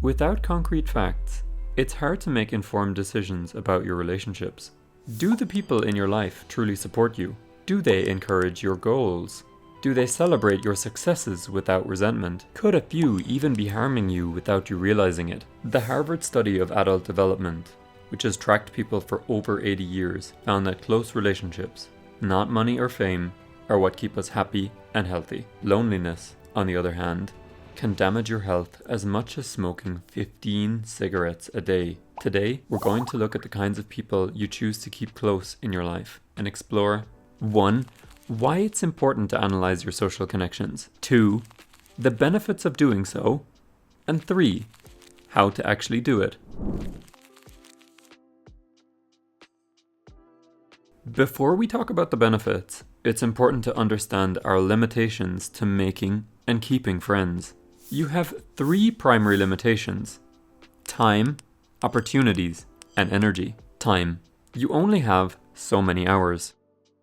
Without concrete facts, it's hard to make informed decisions about your relationships. Do the people in your life truly support you? Do they encourage your goals? Do they celebrate your successes without resentment? Could a few even be harming you without you realizing it? The Harvard study of adult development, which has tracked people for over 80 years, found that close relationships, not money or fame, are what keep us happy and healthy. Loneliness, on the other hand, can damage your health as much as smoking 15 cigarettes a day. Today, we're going to look at the kinds of people you choose to keep close in your life and explore 1. Why it's important to analyze your social connections. 2. The benefits of doing so. And 3. How to actually do it. Before we talk about the benefits, it's important to understand our limitations to making and keeping friends. You have 3 primary limitations: time, opportunities, and energy. Time. You only have so many hours.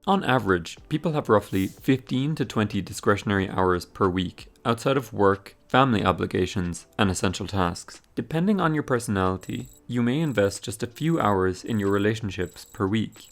On average, people have roughly 15 to 20 discretionary hours per week outside of work, family obligations, and essential tasks. Depending on your personality, you may invest just a few hours in your relationships per week.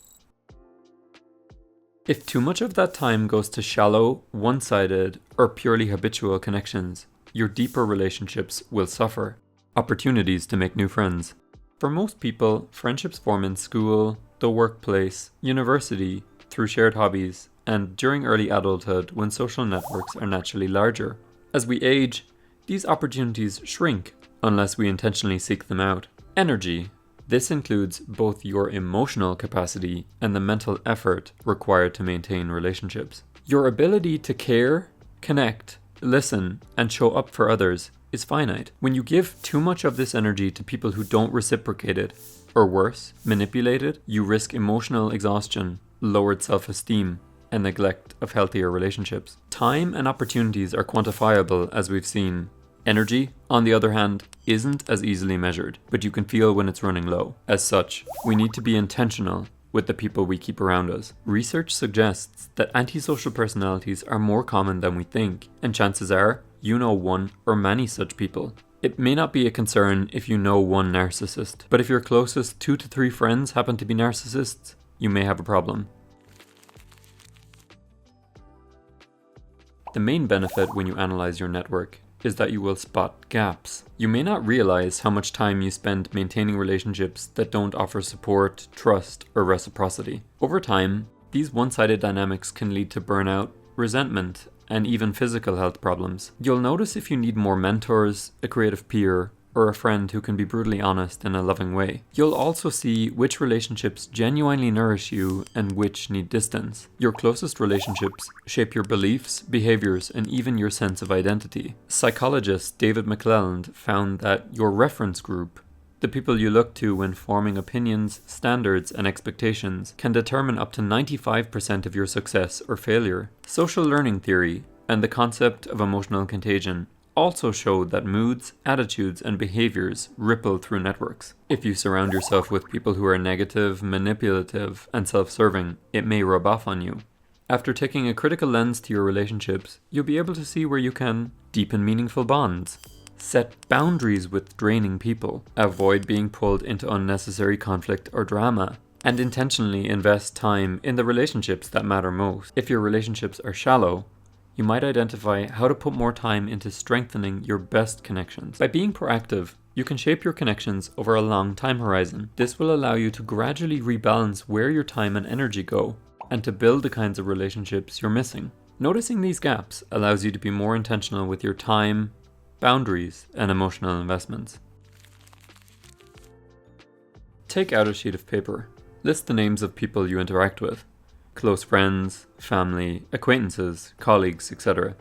If too much of that time goes to shallow, one-sided, or purely habitual connections, your deeper relationships will suffer. Opportunities to make new friends. For most people, friendships form in school, the workplace, university, through shared hobbies, and during early adulthood when social networks are naturally larger. As we age, these opportunities shrink unless we intentionally seek them out. Energy. This includes both your emotional capacity and the mental effort required to maintain relationships. Your ability to care, connect, listen, and show up for others is finite. When you give too much of this energy to people who don't reciprocate it, or worse, manipulate it, you risk emotional exhaustion, lowered self-esteem, and neglect of healthier relationships. Time and opportunities are quantifiable, as we've seen. Energy, on the other hand, isn't as easily measured, but you can feel when it's running low. As such, we need to be intentional with the people we keep around us. Research suggests that antisocial personalities are more common than we think, and chances are, you know one or many such people. It may not be a concern if you know one narcissist, but if your closest 2 to 3 friends happen to be narcissists, you may have a problem. The main benefit when you analyze your network is that you will spot gaps. You may not realize how much time you spend maintaining relationships that don't offer support, trust, or reciprocity. Over time, these one-sided dynamics can lead to burnout, resentment, and even physical health problems. You'll notice if you need more mentors, a creative peer, or a friend who can be brutally honest in a loving way. You'll also see which relationships genuinely nourish you and which need distance. Your closest relationships shape your beliefs, behaviors, and even your sense of identity. Psychologist David McClelland found that your reference group, the people you look to when forming opinions, standards, and expectations, can determine up to 95% of your success or failure. Social learning theory and the concept of emotional contagion also showed that moods, attitudes, and behaviors ripple through networks. If you surround yourself with people who are negative, manipulative, and self-serving, it may rub off on you. After taking a critical lens to your relationships, you'll be able to see where you can deepen meaningful bonds, set boundaries with draining people, avoid being pulled into unnecessary conflict or drama, and intentionally invest time in the relationships that matter most. If your relationships are shallow, you might identify how to put more time into strengthening your best connections. By being proactive, you can shape your connections over a long time horizon. This will allow you to gradually rebalance where your time and energy go, and to build the kinds of relationships you're missing. Noticing these gaps allows you to be more intentional with your time, boundaries, and emotional investments. Take out a sheet of paper. List the names of people you interact with. Close friends, family, acquaintances, colleagues, etc.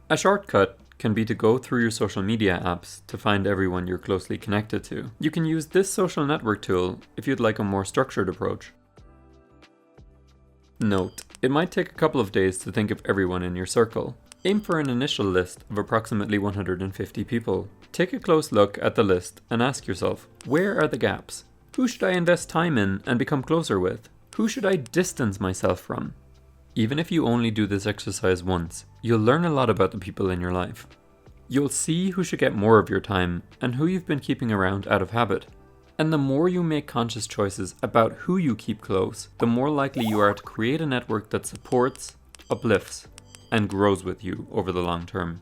A shortcut can be to go through your social media apps to find everyone you're closely connected to. You can use this social network tool if you'd like a more structured approach. Note, it might take a couple of days to think of everyone in your circle. Aim for an initial list of approximately 150 people. Take a close look at the list and ask yourself, where are the gaps? Who should I invest time in and become closer with? Who should I distance myself from? Even if you only do this exercise once, you'll learn a lot about the people in your life. You'll see who should get more of your time and who you've been keeping around out of habit. And the more you make conscious choices about who you keep close, the more likely you are to create a network that supports, uplifts, and grows with you over the long term.